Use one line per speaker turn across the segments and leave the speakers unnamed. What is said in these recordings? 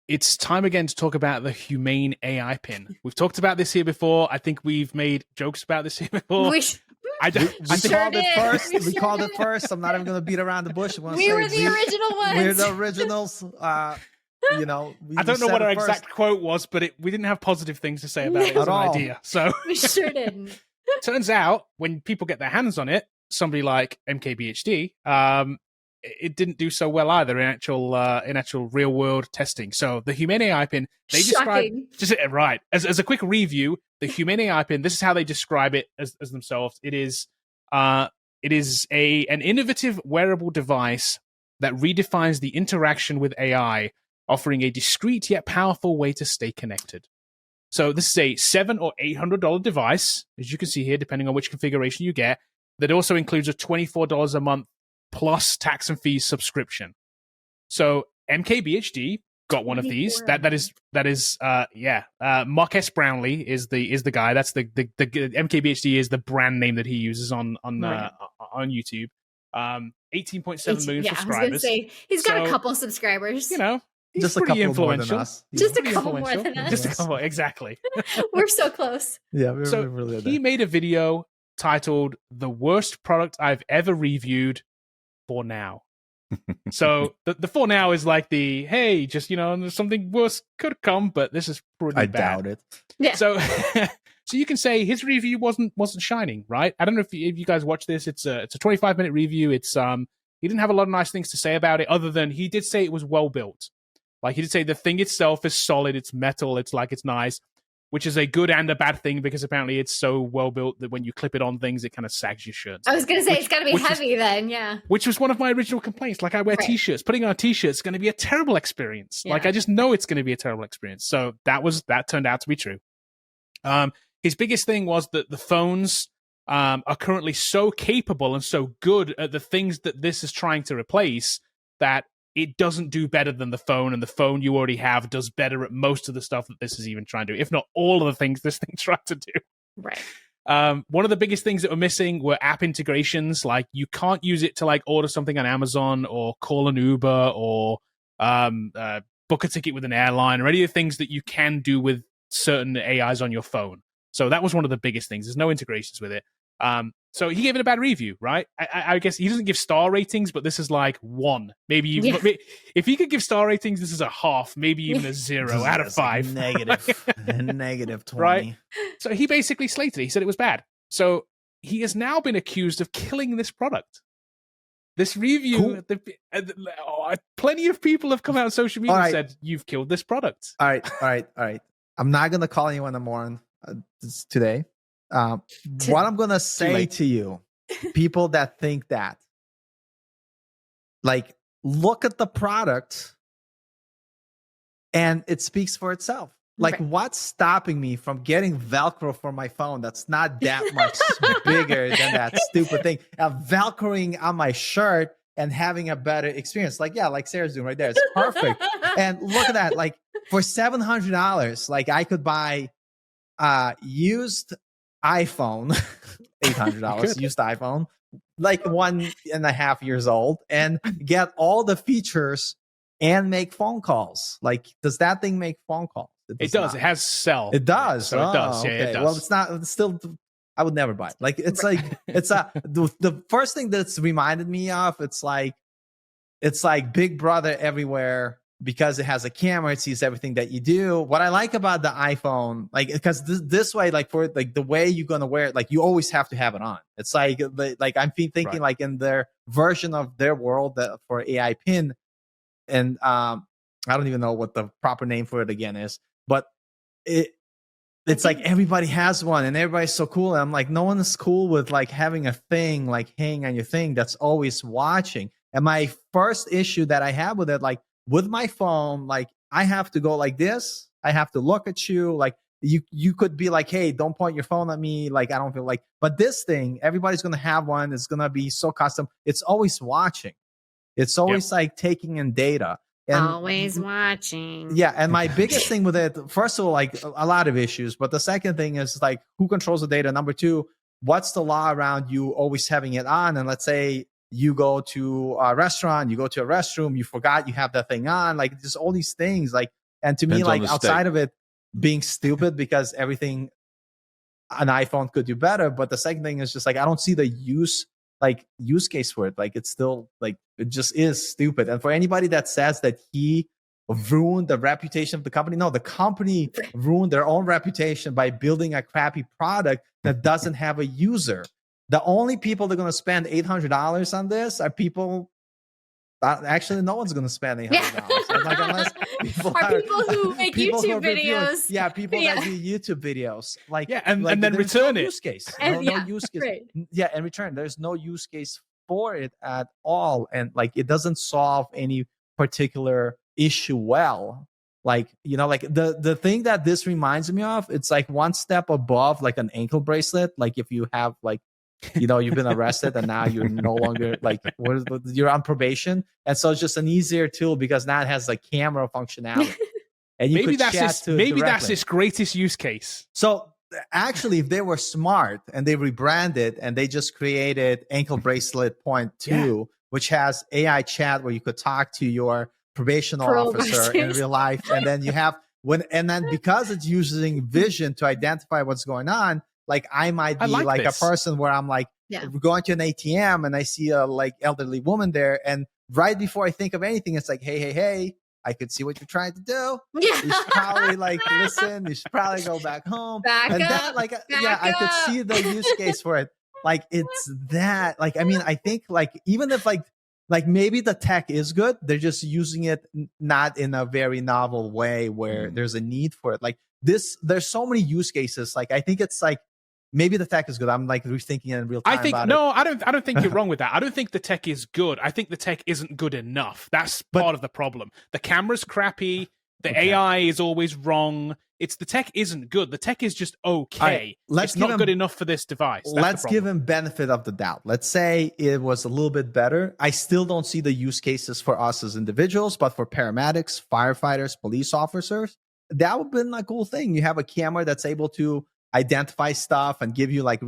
it's time again to talk about the HumaniAI pin. We've talked about this here before. I think we've made jokes about this here before.
We
called it first. We called it first. I'm not even going to beat around the bush.
We were the original ones.
We're the originals. You know,
I don't know what our exact quote was, but we didn't have positive things to say about it as an idea. So
we sure didn't.
Turns out when people get their hands on it, somebody like MKBHD, it didn't do so well either in actual real world testing. So the HumaniAI pin, they describe right as a quick review. The HumaniAI pin, this is how they describe it as themselves. It is an innovative wearable device that redefines the interaction with AI, offering a discreet yet powerful way to stay connected. So this is a $700 or $800 device, as you can see here, depending on which configuration you get. That also includes a $24 a month plus tax and fees subscription. So MKBHD got one of these. That is Mark S. Brownlee is the guy. That's the MKBHD is the brand name that he uses on YouTube. 18.7 million subscribers. I was gonna say,
he's got a couple subscribers.
You know, he's
just
pretty
a couple
influential.
More than us.
Just a couple more than us.
Just a couple, exactly.
We're so close.
Yeah, we're really
he made a video titled "The Worst Product I've Ever Reviewed for Now." So the for now is like the hey, just something worse could come, but this is pretty bad.
I doubt it.
Yeah.
So so you can say his review wasn't shining, right? I don't know if you guys watch this. It's a 25-minute review. It's he didn't have a lot of nice things to say about it, other than he did say it was well built. Like he did say the thing itself is solid, it's metal, it's nice, which is a good and a bad thing because apparently it's so well built that when you clip it on things, it kind of sags your shirt.
I was going to say it's got to be heavy then, yeah.
Which was one of my original complaints. Like I wear t-shirts. Putting on a t-shirt is going to be a terrible experience. Yeah. Like I just know it's going to be a terrible experience. So that turned out to be true. His biggest thing was that the phones are currently so capable and so good at the things that this is trying to replace that it doesn't do better than the phone, and the phone you already have does better at most of the stuff that this is even trying to do, if not all of the things this thing tried to do.
Right.
One of the biggest things that were missing were app integrations. Like you can't use it to like order something on Amazon or call an Uber or book a ticket with an airline or any of the things that you can do with certain AIs on your phone. So that was one of the biggest things. There's no integrations with it. So he gave it a bad review, right? I guess he doesn't give star ratings, but this is like 1. Maybe if he could give star ratings, this is a half, maybe even a 0 out of 5.
Negative 20.
Right? So he basically slated it. He said it was bad. So he has now been accused of killing this product. This review, plenty of people have come out on social media and said, you've killed this product.
All right. I'm not going to call anyone more today. What I'm gonna say to you, people that think that, like, look at the product and it speaks for itself. Like, what's stopping me from getting Velcro for my phone that's not that much bigger than that stupid thing? Velcroing on my shirt and having a better experience. Like Sarah's doing right there. It's perfect. And look at that. Like, for $700, like I could buy used iPhone, $800 used iPhone, like 1.5 years old, and get all the features and make phone calls. Like, does that thing make phone calls?
It does. It has cell.
It does.
So it does. Yeah, it does.
Well, it's not. It's still. I would never buy it. Like, it's like the first thing that's reminded me of. It's like Big Brother everywhere. Because it has a camera, it sees everything that you do. What I like about the iPhone, like, because this way, like for like the way you're gonna wear it, like you always have to have it on. It's like I'm thinking like in their version of their world that for AI pin, and I don't even know what the proper name for it again is, but it's like everybody has one and everybody's so cool. And I'm like, no one is cool with like having a thing like hanging on your thing that's always watching. And my first issue that I have with it, like, with my phone, like I have to go like this. I have to look at you. Like you could be like, hey, don't point your phone at me. Like, I don't feel like, but this thing, everybody's going to have one. It's going to be so custom. It's always watching. It's always like taking in data. And,
always watching.
Yeah. And my biggest thing with it, first of all, like a lot of issues, but the second thing is like who controls the data? Number 2, what's the law around you always having it on? And let's say you go to a restaurant, you go to a restroom, you forgot you have that thing on. Like, there's all these things. Like, And to me,
Depends on
like
the
outside
state.
of it being stupid because everything an iPhone could do better, but the second thing is just like I don't see the use case for it. Like it's still like it just is stupid. And for anybody that says that he ruined the reputation of the company, no, the company ruined their own reputation by building a crappy product that doesn't have a user. The only people that are going to spend $800 on this are people. Actually, no one's going to spend $800. Like, unless people
people who make
people
YouTube
who are reviewing-
videos.
Yeah, people
Yeah.
that do YouTube videos. Like,
and then
there's
return
no
it.
Use case.
And-
No use case.
right.
Yeah, and return. There's no use case for it at all, and like it doesn't solve any particular issue well. Like, you know, like the thing that this reminds me of, it's like one step above like an ankle bracelet. Like if you have like, you know, you've been arrested and now you're no longer like you're on probation, and so it's just an easier tool because now it has like camera functionality, and you
Maybe
could
that's
chat
its
to it
maybe that's
directly.
its greatest use case.
So actually, if they were smart and they rebranded and they just created ankle bracelet point 2, which has AI chat where you could talk to your probation officer in real life, and then you have and then because it's using vision to identify what's going on. Like I might be like
this.
a person where I'm like going to an ATM and I see a like elderly woman there, and right before I think of anything, it's like, hey, I could see what you're trying to do.
Yeah.
You should probably like listen. You should probably go back home.
Back
and
up,
that, like,
back
I could
up.
see the use case for it. Like it's that. Like I mean, I think like even if like maybe the tech is good, they're just using it not in a very novel way where there's a need for it. Like this, there's so many use cases. Like I think it's like. Maybe the tech is good. I'm like rethinking it in real time.
I don't think you're wrong with that. I don't think the tech is good. I think the tech isn't good enough. That's part of the problem. The camera's crappy. The AI is always wrong. It's the tech isn't good. The tech is just okay.
Right,
it's not good enough for this device. That's
let's give him benefit of the doubt. Let's say it was a little bit better. I still don't see the use cases for us as individuals, but for paramedics, firefighters, police officers, that would have been a cool thing. You have a camera that's able to identify stuff and give you like,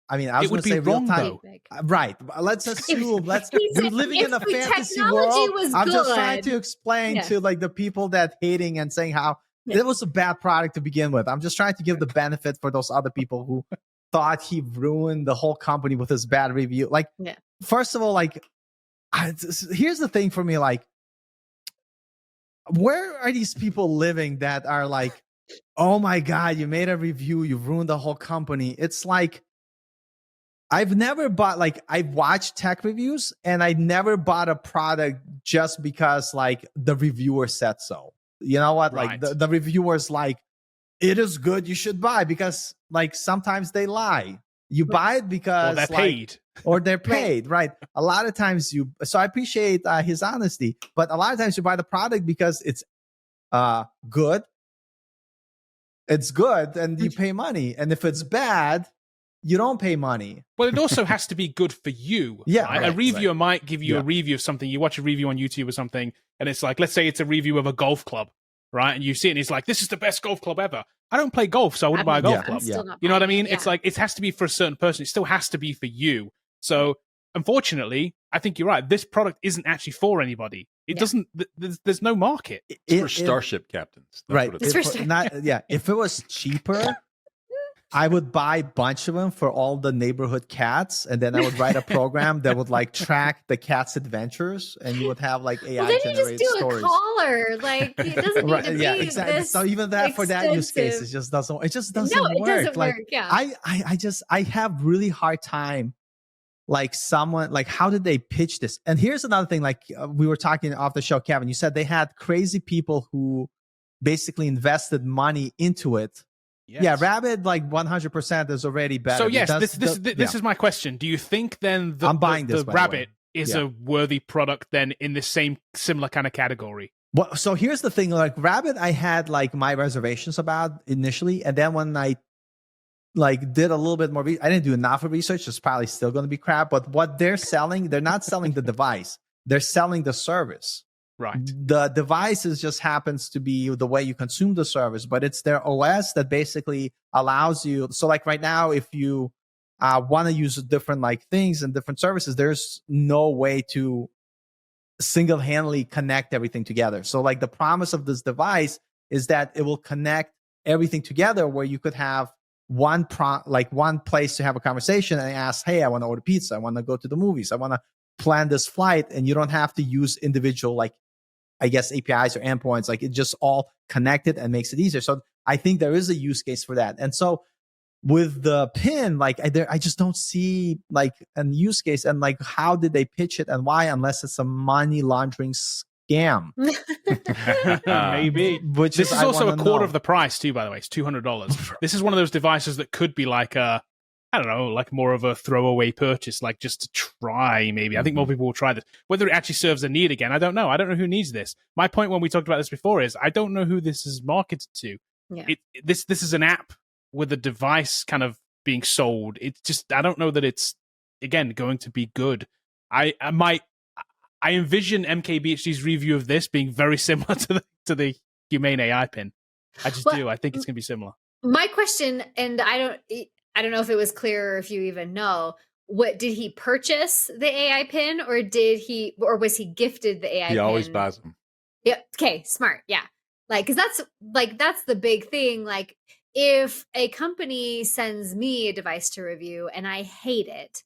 I mean, I was going to say real time, right? Let's assume we're living in a fantasy world. I'm just trying to explain to like the people that hating and saying how it was a bad product to begin with. I'm just trying to give the benefit for those other people who thought he ruined the whole company with his bad review. Like, first of all, like, here's the thing for me, like, where are these people living that are like, oh my God, you made a review, you've ruined the whole company. It's like, I've never bought, like, I've watched tech reviews and I never bought a product just because like the reviewer said so. You know what? Like the reviewer's like, it is good, you should buy, because like sometimes they lie. You buy it because
they're paid.
Or they're paid, right? A lot of times so I appreciate his honesty, but a lot of times you buy the product because it's good. It's good and you pay money. And if it's bad, you don't pay money.
Well, it also has to be good for you.
Yeah.
Right?
Right,
a reviewer might give you a review of something. You watch a review on YouTube or something, and it's like, let's say it's a review of a golf club, right? And you see it and it's like, this is the best golf club ever. I don't play golf, so I wouldn't buy a golf club. You know what I mean? It's like, it has to be for a certain person. It still has to be for you. So unfortunately, I think you're right. This product isn't actually for anybody. It doesn't, there's no market.
It's for Starship captains.
That's right. If it was cheaper, I would buy a bunch of them for all the neighborhood cats, and then I would write a program that would like track the cat's adventures, and you would have like AI generated stories.
A caller, like it doesn't need to be
exactly. So even that for that use case, it just doesn't work.
It doesn't work. Yeah.
I have really hard time. Like someone, like how did they pitch this? And here's another thing, like we were talking off the show, Kevin, you said they had crazy people who basically invested money into it. Yes. Yeah, Rabbit, like 100% is already better.
So yes, this is my question. Do you think then
I'm buying this,
the Rabbit is a worthy product then in the similar kind of category?
Well, so here's the thing, like Rabbit, I had like my reservations about initially, and then when I like did a little bit more, I didn't do enough of research. It's probably still going to be crap. But what they're selling, they're not selling the device. They're selling the service.
Right.
The devices just happens to be the way you consume the service, but it's their OS that basically allows you. So like right now, if you want to use different like things and different services, there's no way to single-handedly connect everything together. So like the promise of this device is that it will connect everything together where you could have one place to have a conversation and ask, hey, I want to order pizza. I want to go to the movies. I want to plan this flight. And you don't have to use individual, I guess, APIs or endpoints. Like, it just all connected and makes it easier. So I think there is a use case for that. And so with the pin, I just don't see a use case. And how did they pitch it and why, unless it's a money laundering scam?
Maybe. This is also a quarter of the price too, by the way. It's $200. This is one of those devices that could be I don't know, more of a throwaway purchase, just to try, maybe. I think more people will try this. Whether it actually serves a need again, I don't know. I don't know who needs this. My point when we talked about this before is I don't know who this is marketed to.
Yeah.
This is an app with a device kind of being sold. It's just, I don't know that it's, again, going to be good. I envision MKBHD's review of this being very similar to the HumaniAI pin. I just do. I think it's going to be similar.
My question, and I don't know if it was clear or if you even know, what did he purchase the AI pin, or was he gifted the AI pin?
He always buys them.
Yeah. Okay. Smart. Yeah. Cause that's the big thing. If a company sends me a device to review and I hate it,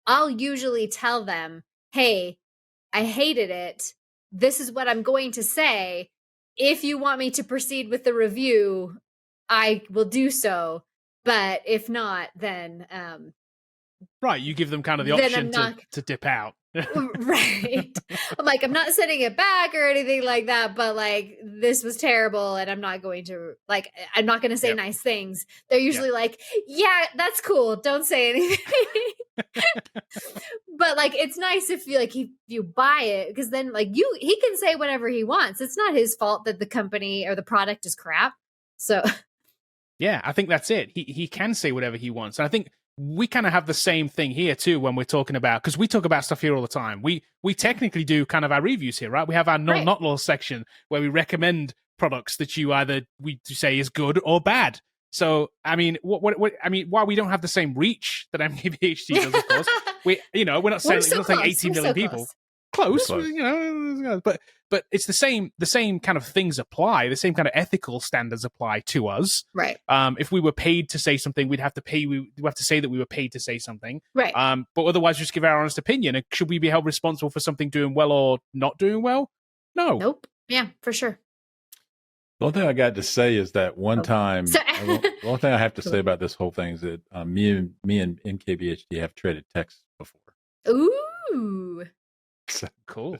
I'll usually tell them, hey, I hated it. This is what I'm going to say. If you want me to proceed with the review, I will do so. But if not, then
right, you give them kind of the option to dip out.
Right. I'm not sending it back or anything like that, but this was terrible and I'm not going to say nice things. They're usually yeah, that's cool. Don't say anything. But it's nice if you buy it, because then he can say whatever he wants. It's not his fault that the company or the product is crap. So
yeah, I think that's it. He can say whatever he wants. And I think we kind of have the same thing here too when we're talking about, because we talk about stuff here all the time. We technically do kind of our reviews here, right? We have our not law section where we recommend products that we say is good or bad. So I mean, while we don't have the same reach that MKBHD does, of course, we're not saying 18 million people. Close. But it's the same kind of things apply. The same kind of ethical standards apply to us.
Right.
If we were paid to say something, we'd have to say that we were paid to say something.
Right.
But otherwise, just give our honest opinion. And should we be held responsible for something doing well or not doing well? No.
Nope. Yeah, for sure.
The only thing I got to say is that one time, the only thing I have to say about this whole thing is that me and MKBHD have traded texts before.
Ooh.
So,
cool.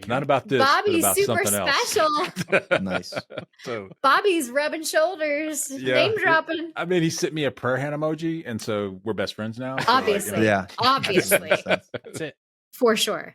Not about this,
Bobby's
but about
super
something
special.
Nice.
So
Bobby's rubbing shoulders, name dropping.
I mean, he sent me a prayer hand emoji, and so we're best friends now. So
Obviously.
Yeah.
Obviously.
That's it.
For sure.